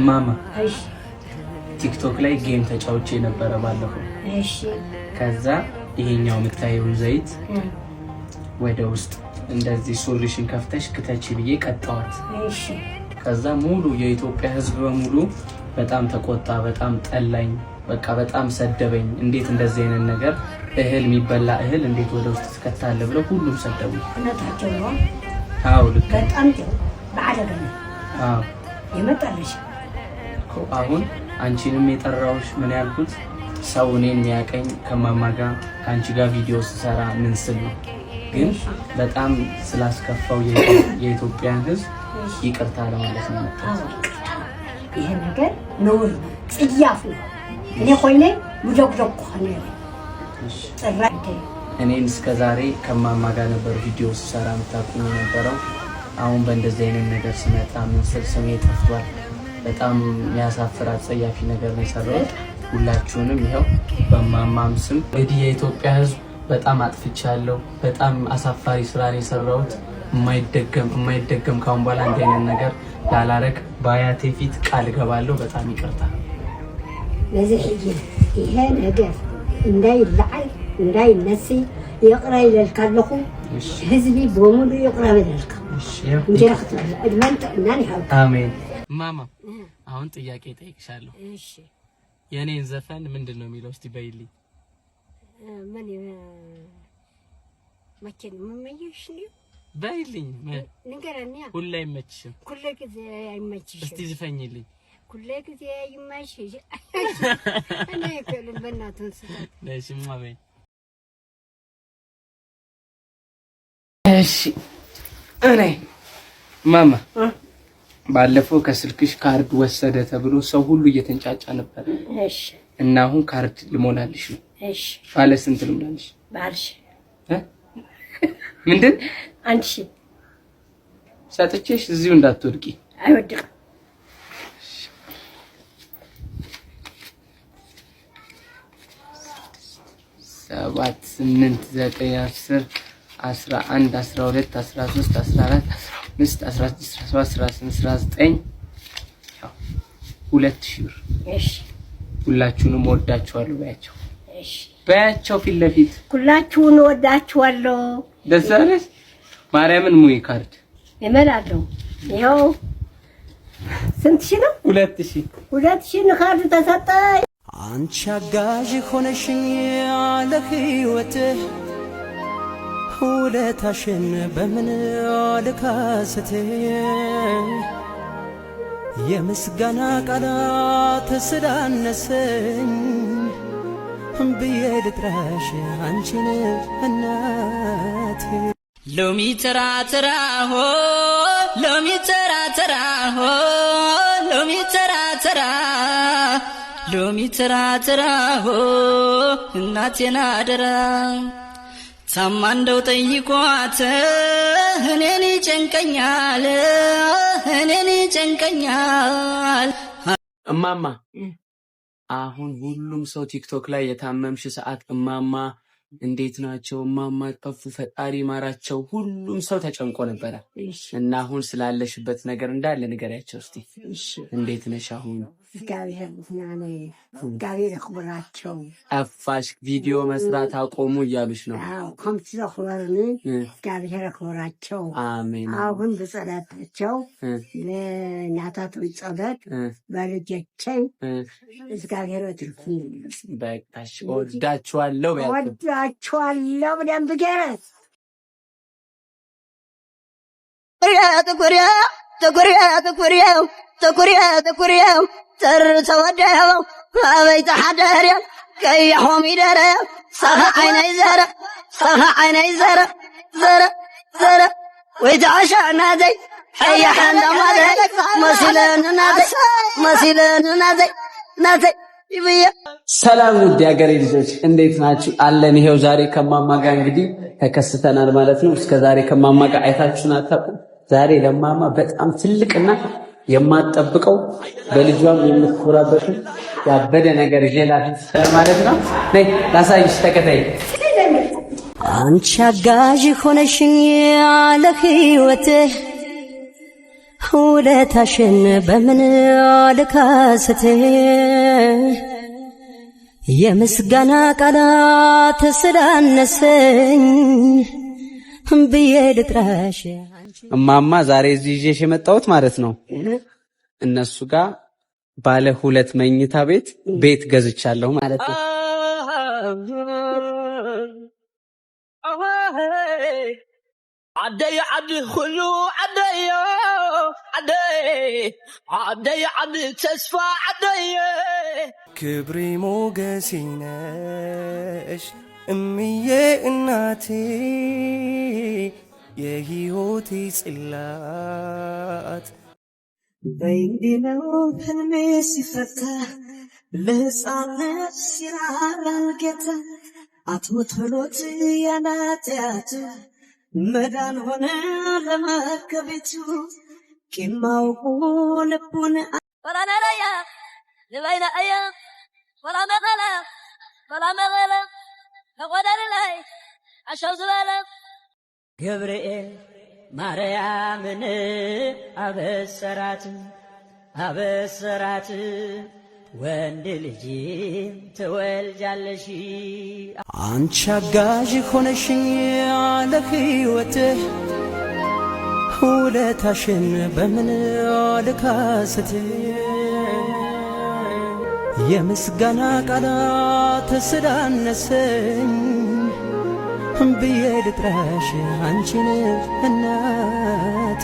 ማማ ቲክቶክ ላይ ጌም ተጫውቼ ነበር ባለፈው። እሺ ከዛ ይሄኛው የምታየው ዘይት ወደ ውስጥ እንደዚህ ሶሉሽን ከፍተሽ ክተቺ ብዬ ቀጣዋት። እሺ ከዛ ሙሉ የኢትዮጵያ ሕዝብ በሙሉ በጣም ተቆጣ፣ በጣም ጠላኝ፣ በቃ በጣም ሰደበኝ። እንዴት እንደዚህ አይነት ነገር እህል የሚበላ እህል እንዴት ወደ ውስጥ ትከታለህ ብለው ሁሉም ሰደቡ። እናታቸው ነው። አዎ ልክ በጣም ጥሩ ባለገና አዎ የመጣልሽ አሁን አንቺንም የጠራውሽ ምን ያልኩት ሰው እኔን የሚያቀኝ ከማማ ጋር ከአንቺ ጋር ቪዲዮ ስሰራ ምን ስል ነው። ግን በጣም ስላስከፋው የኢትዮጵያን ሕዝብ ይቅርታ ለማለት ነው መጣሁ። ይሄ ነገር ነውር ጽያፍ ነው። እኔ ሆይኔ ሙጆክጆክ ሆነ ጥራቴ እኔን እስከዛሬ ከማማ ጋር ነበር ቪዲዮ ስሰራ የምታውቁኝ የነበረው። አሁን በእንደዚህ አይነት ነገር ስመጣ ምን ስል ስሜ ጠፍቷል። በጣም የሚያሳፍር አጸያፊ ነገር ነው የሰራሁት። ሁላችሁንም ይኸው በማማም ስም እንግዲህ የኢትዮጵያ ሕዝብ በጣም አጥፍቻለሁ። በጣም አሳፋሪ ስራ ነው የሰራሁት። የማይደገም ካሁን በኋላ እንዲህ አይነት ነገር ላላረግ በአያቴ ፊት ቃል እገባለሁ። በጣም ይቅርታ። ለዚህ ይሄ ነገር እንዳይላዓል እንዳይነሲ ይቅራ ይልካለሁ። ህዝቢ በሙሉ ይቅራ ይልካ። እንጀራ ከተበላ እድመንት እናን ይሃው አሜን። ማማ አሁን ጥያቄ ጠይቅሻለሁ። እሺ የኔን ዘፈን ምንድነው የሚለው? እስቲ በይልኝ። ምን መቼም መመየሽ ነው በይልኝ። ንገረኛ። ሁሌ አይመችሽም? ሁሌ ጊዜ አይመችሽም? እስቲ ዝፈኝልኝ። ሁሌ ጊዜ አይመችሽ እኔ ከልብ በእናትህ ስታት ለሽማ በይ። እሺ እኔ ማማ ባለፈው ከስልክሽ ካርድ ወሰደ ተብሎ ሰው ሁሉ እየተንጫጫ ነበር። እሺ እና አሁን ካርድ ልሞላልሽ ነው። እሺ ባለ ስንት ልሞላልሽ? ባልሽ ምንድን አንቺ ሰጥቼሽ እዚሁ እንዳትወድቂ። አይወድቅም። 7 8 9 10 11 12 13 14 15 16 17 18 19 2000 ብር። እሺ ሁላችሁንም ወዳችኋለሁ ባያቸው። እሺ ባያቸው ፊት ለፊት ሁላችሁን ወዳችኋለሁ። ደስ አለሽ? ማርያምን ሙይ ካርድ እመላለሁ። ይኸው ስንት ሺህ ነው? 2000 ካርድ ተሰጠኝ። አንቺ አጋዥ ሆነሽኝ ያለ ሕይወት ውለታሽን በምን ልካስት የምስጋና ቃላት ስላነሰኝ ብዬ ልጥራሽ አንቺን እናቴ። ሎሚ ተራ ተራ ሆ ሎሚ ተራ ተራ ሆ ሎሚ ተራ ተራ ሎሚ ተራ ተራ ሆ እናቴን አደራ ታማ እንደው ጠይቋት እኔን ይጨንቀኛል እኔን ይጨንቀኛል። እማማ አሁን ሁሉም ሰው ቲክቶክ ላይ የታመምሽ ሰዓት እማማ እንዴት ናቸው እማማ ጠፉ ፈጣሪ ማራቸው ሁሉም ሰው ተጨንቆ ነበረ። እና አሁን ስላለሽበት ነገር እንዳለ ንገሪያቸው እስቲ። እንዴት ነሽ አሁን? እግዚአብሔር ያክብራቸው። ጠፋሽ ቪዲዮ መስራት አቆሙ እያሉሽ ነው። እግዚአብሔር ያክብራቸው። አሜን። አሁን በጸሎታቸው ለእናታቱ ጸሎት በልጆቼ እግዚአብሔር ይትርፍኝ። በቃሽ ወዳችኋለሁ በያቸው። ወዳችኋለሁ በደንብ ገረስ ጥቁሬው ተርተወደው አበይተ ሓደርያ ቀይሖም ይደረ ሰኸ ዓይነይ ዘረ ዘረ ወይተዓሻ ናዘይ ሕያሕ እንደማዘይ መሲለን ናዘይ ይብያ። ሰላም ውድ የሀገሬ ልጆች እንዴት ናችሁ? አለን። ይሄው ዛሬ ከማማ ጋር እንግዲህ ተከስተናል ማለት ነው። እስከ ዛሬ ከማማ ጋር አይታችሁን አታውቁም። ዛሬ ለማማ በጣም ትልቅና የማትጠብቀው በልጇም የምትኮራበት ያበደ ነገር ይዤላት ማለት ነው። ነይ ላሳይሽ፣ ተከታይ። አንቺ አጋዥ ሆነሽኝ ያለ ሕይወት ውለታሽን በምን ልካስት የምስጋና ቃላት ስላነሰኝ ብዬ ልጥራሽ። እማማ ዛሬ እዚህ ይዤሽ የመጣሁት ማለት ነው እነሱ ጋር ባለ 2 መኝታ ቤት ገዝቻለሁ ማለት ነው። عدي عدي خلو عدي عدي عدي عدي تسفى عدي كبري موجسيناش أمي እናቴ የህይወቴ ጽላት በእንዲነው ህልሜ ሲፈታ ለሕፃንነት ሲራራል ጌታ አትሞትሎት ያናትያት መዳን ሆነ ለመከቤቱ ቂማውቁ ልቡን ወራናላያ ልባይና አያ ወራመቀላ ወራመቀላ ከቆደር ላይ አሻው ዝበለ ገብርኤል ማርያምን አበሰራት ወንድ ልጅ ትወልጃለሽ አንቺ አጋዥ ሆነሽኝ ለሕይወቴ ውለታሽን በምን ልካስት የምስጋና ቃላት ስላነሰኝ ብዬ ልጥራሽ አንቺን እናቴ